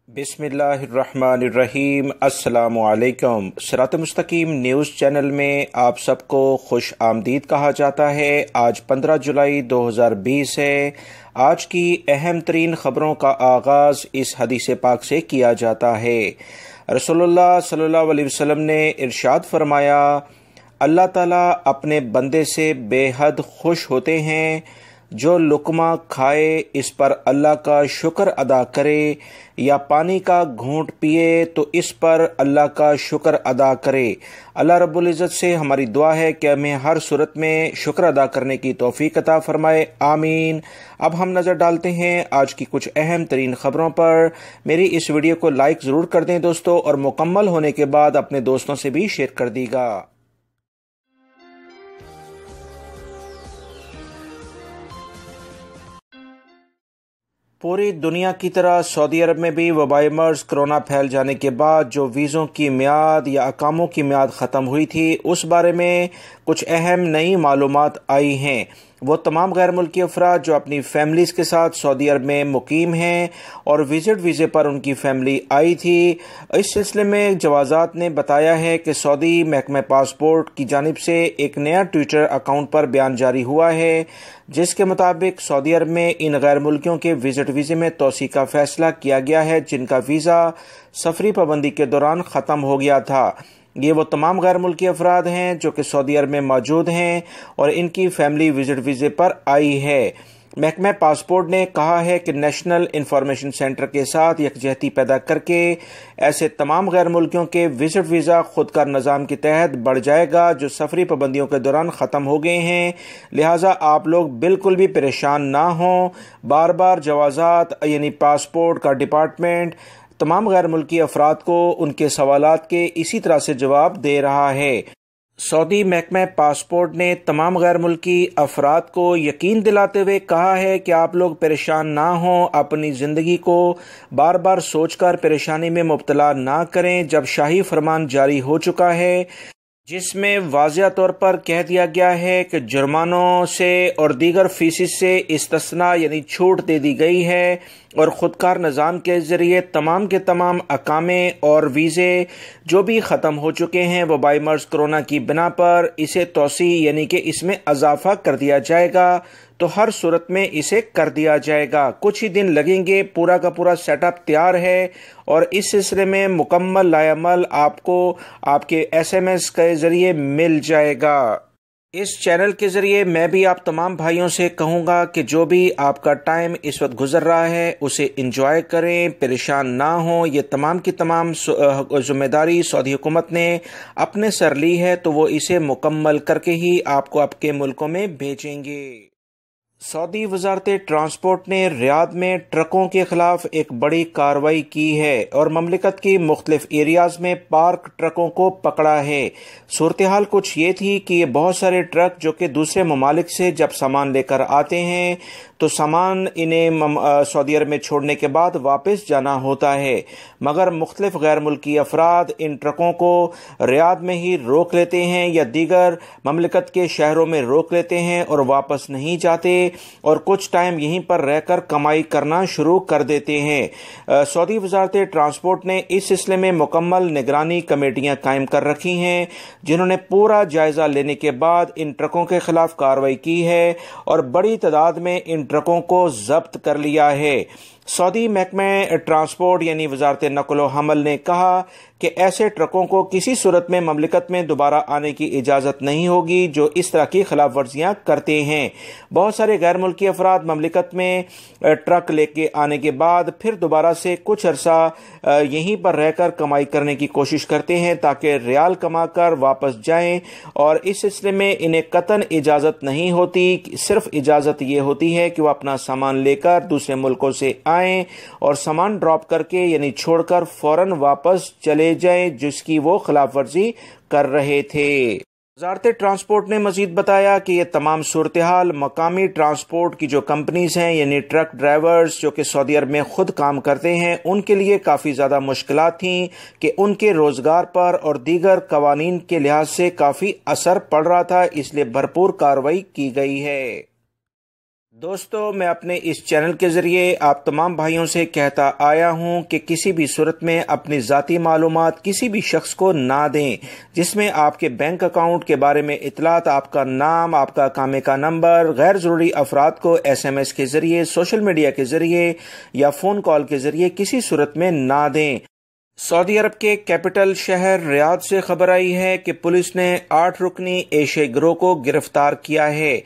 بسم اللہ الرحمن الرحیم۔ السلام علیکم۔ صراط مستقیم نیوز چینل میں آپ سب کو خوش آمدید کہا جاتا ہے۔ آج 15 جولائی 2020 ہے۔ آج کی اہم ترین خبروں کا آغاز اس حدیث پاک سے کیا جاتا ہے۔ رسول اللہ صلی اللہ علیہ وسلم نے ارشاد فرمایا، اللہ تعالیٰ اپنے بندے سے بے حد خوش ہوتے ہیں جو لقمہ کھائے اس پر اللہ کا شکر ادا کرے، یا پانی کا گھونٹ پیے تو اس پر اللہ کا شکر ادا کرے۔ اللہ رب العزت سے ہماری دعا ہے کہ ہمیں ہر صورت میں شکر ادا کرنے کی توفیق عطا فرمائے، آمین۔ اب ہم نظر ڈالتے ہیں آج کی کچھ اہم ترین خبروں پر۔ میری اس ویڈیو کو لائک ضرور کر دیں دوستو، اور مکمل ہونے کے بعد اپنے دوستوں سے بھی شیئر کر دی گا۔ پوری دنیا کی طرح سعودی عرب میں بھی وبائی مرض کرونا پھیل جانے کے بعد جو ویزوں کی میعاد یا اقاموں کی میعاد ختم ہوئی تھی، اس بارے میں کچھ اہم نئی معلومات آئی ہیں۔ وہ تمام غیر ملکی افراد جو اپنی فیملیز کے ساتھ سعودی عرب میں مقیم ہیں اور وزٹ ویزے پر ان کی فیملی آئی تھی، اس سلسلے میں جوازات نے بتایا ہے کہ سعودی محکمہ پاسپورٹ کی جانب سے ایک نیا ٹویٹر اکاؤنٹ پر بیان جاری ہوا ہے، جس کے مطابق سعودی عرب میں ان غیر ملکیوں کے وزٹ ویزے میں توسیع کا فیصلہ کیا گیا ہے جن کا ویزا سفری پابندی کے دوران ختم ہو گیا تھا۔ یہ وہ تمام غیر ملکی افراد ہیں جو کہ سعودی عرب میں موجود ہیں اور ان کی فیملی وزٹ ویزے پر آئی ہے۔ محکمہ پاسپورٹ نے کہا ہے کہ نیشنل انفارمیشن سینٹر کے ساتھ یکجہتی پیدا کر کے ایسے تمام غیر ملکیوں کے وزٹ ویزا خود کار نظام کے تحت بڑھ جائے گا جو سفری پابندیوں کے دوران ختم ہو گئے ہیں، لہٰذا آپ لوگ بالکل بھی پریشان نہ ہوں۔ بار بار جوازات یعنی پاسپورٹ کا ڈپارٹمنٹ تمام غیر ملکی افراد کو ان کے سوالات کے اسی طرح سے جواب دے رہا ہے۔ سعودی محکمہ پاسپورٹ نے تمام غیر ملکی افراد کو یقین دلاتے ہوئے کہا ہے کہ آپ لوگ پریشان نہ ہوں، اپنی زندگی کو بار بار سوچ کر پریشانی میں مبتلا نہ کریں۔ جب شاہی فرمان جاری ہو چکا ہے جس میں واضح طور پر کہہ دیا گیا ہے کہ جرمانوں سے اور دیگر فیسز سے استثناء یعنی چھوٹ دے دی گئی ہے، اور خودکار نظام کے ذریعے تمام کے تمام اقامے اور ویزے جو بھی ختم ہو چکے ہیں وبائی مرض کرونا کی بنا پر، اسے توسیع یعنی کہ اس میں اضافہ کر دیا جائے گا، تو ہر صورت میں اسے کر دیا جائے گا۔ کچھ ہی دن لگیں گے، پورا کا پورا سیٹ اپ تیار ہے، اور اس سلسلے میں مکمل لائے عمل آپ کو آپ کے SMS کے ذریعے مل جائے گا۔ اس چینل کے ذریعے میں بھی آپ تمام بھائیوں سے کہوں گا کہ جو بھی آپ کا ٹائم اس وقت گزر رہا ہے اسے انجوائے کریں، پریشان نہ ہوں۔ یہ تمام کی تمام ذمہ داری سعودی حکومت نے اپنے سر لی ہے، تو وہ اسے مکمل کر کے ہی آپ کو آپ کے ملکوں میں بھیجیں گے۔ سعودی وزارت ٹرانسپورٹ نے ریاض میں ٹرکوں کے خلاف ایک بڑی کارروائی کی ہے اور مملکت کی مختلف ایریاز میں پارک ٹرکوں کو پکڑا ہے۔ صورتحال کچھ یہ تھی کہ یہ بہت سارے ٹرک جو کہ دوسرے ممالک سے جب سامان لے کر آتے ہیں تو سامان انہیں سعودی عرب میں چھوڑنے کے بعد واپس جانا ہوتا ہے، مگر مختلف غیر ملکی افراد ان ٹرکوں کو ریاض میں ہی روک لیتے ہیں یا دیگر مملکت کے شہروں میں روک لیتے ہیں اور واپس نہیں جاتے، اور کچھ ٹائم یہیں پر رہ کر کمائی کرنا شروع کر دیتے ہیں۔ سعودی وزارت ٹرانسپورٹ نے اس سلسلے میں مکمل نگرانی کمیٹیاں قائم کر رکھی ہیں جنہوں نے پورا جائزہ لینے کے بعد ان ٹرکوں کے خلاف کارروائی کی ہے اور بڑی تعداد میں ان ٹرکوں کو ضبط کر لیا ہے۔ سعودی محکمہ ٹرانسپورٹ یعنی وزارت نقل و حمل نے کہا کہ ایسے ٹرکوں کو کسی صورت میں مملکت میں دوبارہ آنے کی اجازت نہیں ہوگی جو اس طرح کی خلاف ورزیاں کرتے ہیں۔ بہت سارے غیر ملکی افراد مملکت میں ٹرک لے کے آنے کے بعد پھر دوبارہ سے کچھ عرصہ یہیں پر رہ کر کمائی کرنے کی کوشش کرتے ہیں تاکہ ریال کما کر واپس جائیں، اور اس سلسلے میں انہیں قطعاً اجازت نہیں ہوتی، صرف اجازت یہ ہوتی ہے کہ وہ اپنا سامان لے کر دوسرے ملکوں سے آئیں اور سامان ڈراپ کر کے یعنی چھوڑ کر فوراً واپس چلے جائیں جس کی وہ خلاف ورزی کر رہے تھے۔ وزارت ٹرانسپورٹ نے مزید بتایا کہ یہ تمام صورتحال مقامی ٹرانسپورٹ کی جو کمپنیز ہیں یعنی ٹرک ڈرائیورز جو کہ سعودی عرب میں خود کام کرتے ہیں ان کے لیے کافی زیادہ مشکلات تھیں کہ ان کے روزگار پر اور دیگر قوانین کے لحاظ سے کافی اثر پڑ رہا تھا، اس لیے بھرپور کارروائی کی گئی ہے۔ دوستو، میں اپنے اس چینل کے ذریعے آپ تمام بھائیوں سے کہتا آیا ہوں کہ کسی بھی صورت میں اپنی ذاتی معلومات کسی بھی شخص کو نہ دیں، جس میں آپ کے بینک اکاؤنٹ کے بارے میں اطلاعات، آپ کا نام، آپ کا اقامے کا نمبر، غیر ضروری افراد کو SMS کے ذریعے، سوشل میڈیا کے ذریعے یا فون کال کے ذریعے کسی صورت میں نہ دیں۔ سعودی عرب کے کیپٹل شہر ریاض سے خبر آئی ہے کہ پولیس نے 8 رکنی ایشیائی گروہ کو گرفتار کیا ہے۔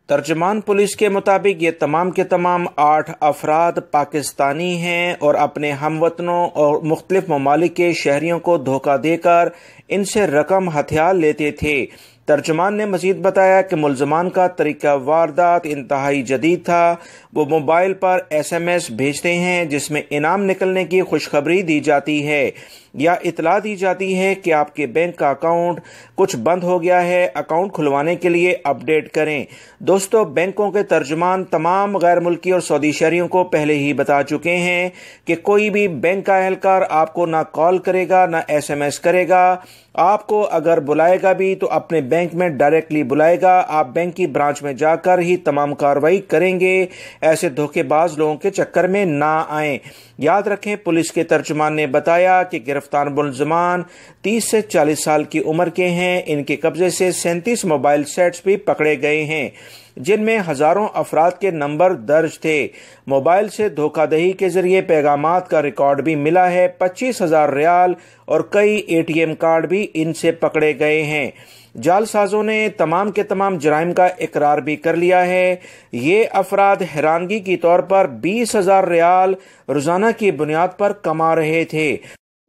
ترجمان پولیس کے مطابق یہ تمام کے تمام 8 افراد پاکستانی ہیں اور اپنے ہم وطنوں اور مختلف ممالک کے شہریوں کو دھوکہ دے کر ان سے رقم ہتھیار لیتے تھے۔ ترجمان نے مزید بتایا کہ ملزمان کا طریقہ واردات انتہائی جدید تھا۔ وہ موبائل پر SMS بھیجتے ہیں جس میں انعام نکلنے کی خوشخبری دی جاتی ہے یا اطلاع دی جاتی ہے کہ آپ کے بینک کا اکاؤنٹ کچھ بند ہو گیا ہے، اکاؤنٹ کھلوانے کے لیے اپ ڈیٹ کریں۔ دوستو، بینکوں کے ترجمان تمام غیر ملکی اور سعودی شہریوں کو پہلے ہی بتا چکے ہیں کہ کوئی بھی بینک کا اہلکار آپ کو نہ کال کرے گا نہ SMS کرے گا۔ آپ کو اگر بلائے گا بھی تو اپنے بینک میں ڈائریکٹلی بلائے گا، آپ بینک کی برانچ میں جا کر ہی تمام کارروائی کریں گے۔ ایسے دھوکے باز لوگوں کے چکر میں نہ آئیں۔ یاد رکھیں، پولیس کے ترجمان نے بتایا کہ گرفتار ملزمان 30 سے 40 سال کی عمر کے ہیں۔ ان کے قبضے سے 37 موبائل سیٹس بھی پکڑے گئے ہیں جن میں ہزاروں افراد کے نمبر درج تھے۔ موبائل سے دھوکہ دہی کے ذریعے پیغامات کا ریکارڈ بھی ملا ہے۔ 25,000 ریال اور کئی ATM کارڈ بھی ان سے پکڑے گئے ہیں۔ جعل سازوں نے تمام کے تمام جرائم کا اقرار بھی کر لیا ہے۔ یہ افراد حیرانگی کی طور پر 20,000 ریال روزانہ کی بنیاد پر کما رہے تھے۔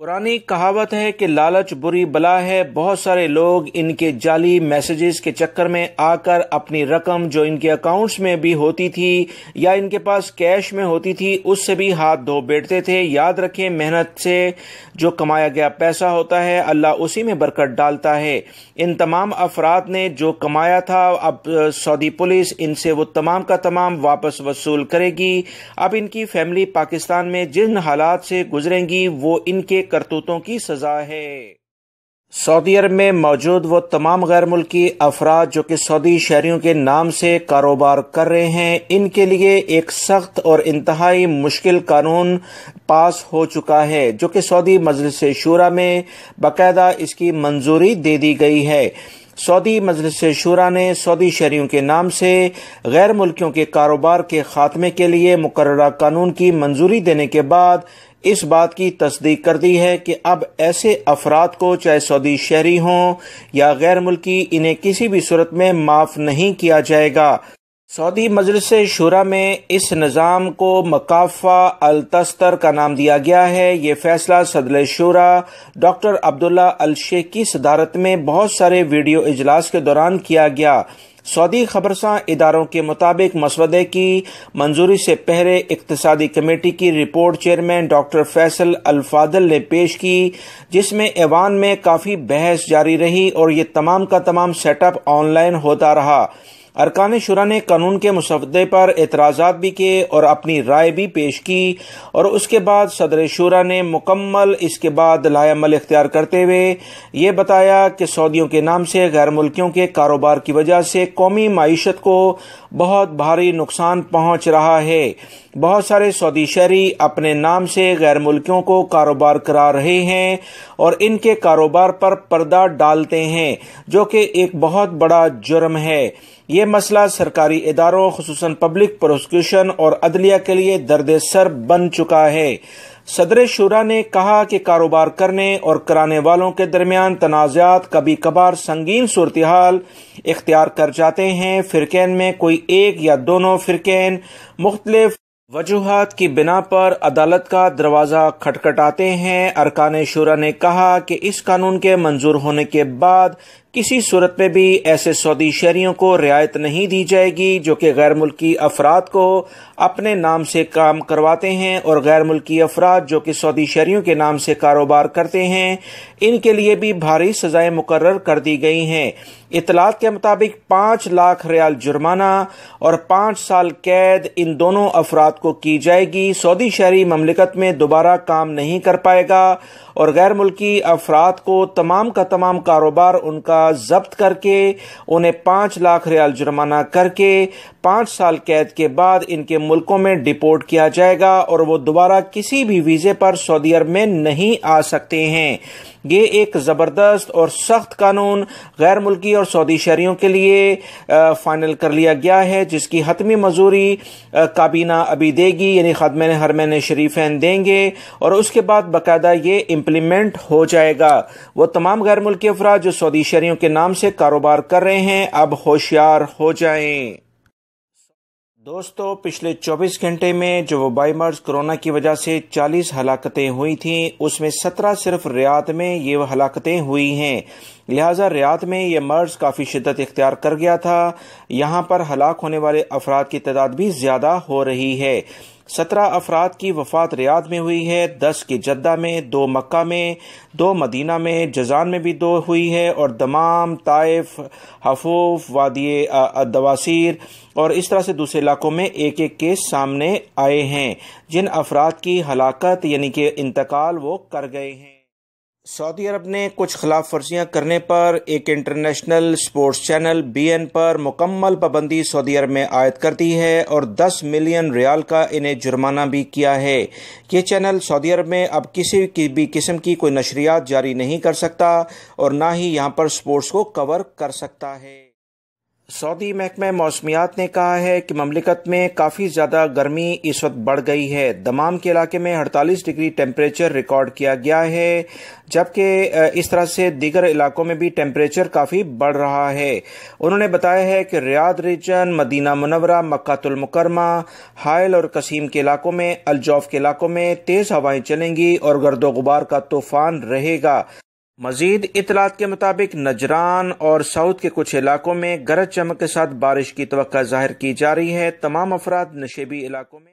پرانی کہاوت ہے کہ لالچ بری بلا ہے۔ بہت سارے لوگ ان کے جعلی میسیجز کے چکر میں آ کر اپنی رقم جو ان کے اکاؤنٹس میں بھی ہوتی تھی یا ان کے پاس کیش میں ہوتی تھی اس سے بھی ہاتھ دھو بیٹھتے تھے۔ یاد رکھیں، محنت سے جو کمایا گیا پیسہ ہوتا ہے اللہ اسی میں برکت ڈالتا ہے۔ ان تمام افراد نے جو کمایا تھا اب سعودی پولیس ان سے وہ تمام کا تمام واپس وصول کرے گی۔ اب ان کی فیملی پاکستان میں جن حالات سے گزریں گی وہ ان کے کرتوتوں کی سزا ہے۔ سعودی عرب میں موجود وہ تمام غیر ملکی افراد جو کہ سعودی شہریوں کے نام سے کاروبار کر رہے ہیں، ان کے لیے ایک سخت اور انتہائی مشکل قانون پاس ہو چکا ہے جو کہ سعودی مجلس شورا میں باقاعدہ اس کی منظوری دے دی گئی ہے۔ سعودی مجلس شورا نے سعودی شہریوں کے نام سے غیر ملکیوں کے کاروبار کے خاتمے کے لیے مقررہ قانون کی منظوری دینے کے بعد اس بات کی تصدیق کر دی ہے کہ اب ایسے افراد کو چاہے سعودی شہری ہوں یا غیر ملکی انہیں کسی بھی صورت میں معاف نہیں کیا جائے گا۔ سعودی مجلس شورا میں اس نظام کو مکافہ التستر کا نام دیا گیا ہے۔ یہ فیصلہ صدر شورا ڈاکٹر عبداللہ الشیخ کی صدارت میں بہت سارے ویڈیو اجلاس کے دوران کیا گیا۔ سعودی خبرساں اداروں کے مطابق مسودے کی منظوری سے پہلے اقتصادی کمیٹی کی رپورٹ چیئرمین ڈاکٹر فیصل الفاضل نے پیش کی، جس میں ایوان میں کافی بحث جاری رہی اور یہ تمام کا تمام سیٹ اپ آن لائن ہوتا رہا۔ ارکان شورا نے قانون کے مسودے پر اعتراضات بھی کیے اور اپنی رائے بھی پیش کی اور اس کے بعد صدر شورا نے مکمل اس کے بعد لائحہ عمل اختیار کرتے ہوئے یہ بتایا کہ سعودیوں کے نام سے غیر ملکیوں کے کاروبار کی وجہ سے قومی معیشت کو بہت بھاری نقصان پہنچ رہا ہے۔ بہت سارے سعودی شہری اپنے نام سے غیر ملکیوں کو کاروبار کرا رہے ہیں اور ان کے کاروبار پر پردہ ڈالتے ہیں، جو کہ ایک بہت بڑا جرم ہے۔ یہ مسئلہ سرکاری اداروں خصوصاً پبلک پروسیکیوشن اور عدلیہ کے لیے درد سر بن چکا ہے۔ صدر شورا نے کہا کہ کاروبار کرنے اور کرانے والوں کے درمیان تنازعات کبھی کبھار سنگین صورتحال اختیار کر جاتے ہیں۔ فرقین میں کوئی ایک یا دونوں فرقین مختلف وجوہات کی بنا پر عدالت کا دروازہ کھٹکھٹاتے ہیں۔ ارکان شورا نے کہا کہ اس قانون کے منظور ہونے کے بعد کسی صورت میں بھی ایسے سعودی شہریوں کو رعایت نہیں دی جائے گی جو کہ غیر ملکی افراد کو اپنے نام سے کام کرواتے ہیں، اور غیر ملکی افراد جو کہ سعودی شہریوں کے نام سے کاروبار کرتے ہیں ان کے لیے بھی بھاری سزائیں مقرر کر دی گئی ہیں۔ اطلاعات کے مطابق 5 لاکھ ریال جرمانہ اور 5 سال قید ان دونوں افراد کو کی جائے گی۔ سعودی شہری مملکت میں دوبارہ کام نہیں کر پائے گا اور غیر ملکی افراد کو تمام کا تمام کاروبار ان کا ضبط کر کے انہیں 5 لاکھ ریال جرمانہ کر کے 5 سال قید کے بعد ان کے ملکوں میں ڈیپورٹ کیا جائے گا اور وہ دوبارہ کسی بھی ویزے پر سعودی عرب میں نہیں آ سکتے ہیں۔ یہ ایک زبردست اور سخت قانون غیر ملکی اور سعودی شہریوں کے لیے فائنل کر لیا گیا ہے، جس کی حتمی منظوری کابینہ ابھی دے گی، یعنی خادمین حرمین شریفین دیں گے اور اس کے بعد باقاعدہ یہ امپلیمنٹ ہو جائے گا۔ وہ تمام غیر ملکی افراد جو سعودی شہریوں کے نام سے کاروبار کر رہے ہیں اب ہوشیار ہو جائیں۔ دوستو، پچھلے 24 گھنٹے میں جو وبائی مرض کرونا کی وجہ سے 40 ہلاکتیں ہوئی تھیں، اس میں 17 صرف ریاض میں یہ ہلاکتیں ہوئی ہیں۔ لہٰذا ریاض میں یہ مرض کافی شدت اختیار کر گیا تھا۔ یہاں پر ہلاک ہونے والے افراد کی تعداد بھی زیادہ ہو رہی ہے۔ 17 افراد کی وفات ریاض میں ہوئی ہے، 10 کی جدہ میں، 2 مکہ میں، 2 مدینہ میں، جزان میں بھی 2 ہوئی ہے اور دمام، طائف، حفوف، وادی الدواسیر اور اس طرح سے دوسرے علاقوں میں ایک ایک کیس سامنے آئے ہیں جن افراد کی ہلاکت یعنی کہ انتقال وہ کر گئے ہیں۔ سعودی عرب نے کچھ خلاف ورزیاں کرنے پر ایک انٹرنیشنل سپورٹس چینل BN پر مکمل پابندی سعودی عرب میں عائد کر دی ہے اور 10 ملین ریال کا انہیں جرمانہ بھی کیا ہے۔ یہ چینل سعودی عرب میں اب کسی بھی قسم کی کوئی نشریات جاری نہیں کر سکتا اور نہ ہی یہاں پر سپورٹس کو کور کر سکتا ہے۔ سعودی محکمہ موسمیات نے کہا ہے کہ مملکت میں کافی زیادہ گرمی اس وقت بڑھ گئی ہے۔ دمام کے علاقے میں 48 ڈگری ٹیمپریچر ریکارڈ کیا گیا ہے، جبکہ اس طرح سے دیگر علاقوں میں بھی ٹیمپریچر کافی بڑھ رہا ہے۔ انہوں نے بتایا ہے کہ ریاض ریجن، مدینہ منورہ، مکہ المکرمہ، حائل اور قصیم کے علاقوں میں، الجوف کے علاقوں میں تیز ہوائیں چلیں گی اور گرد و غبار کا طوفان رہے گا۔ مزید اطلاعات کے مطابق نجران اور ساؤتھ کے کچھ علاقوں میں گرج چمک کے ساتھ بارش کی توقع ظاہر کی جا رہی ہے۔ تمام افراد نشیبی علاقوں میں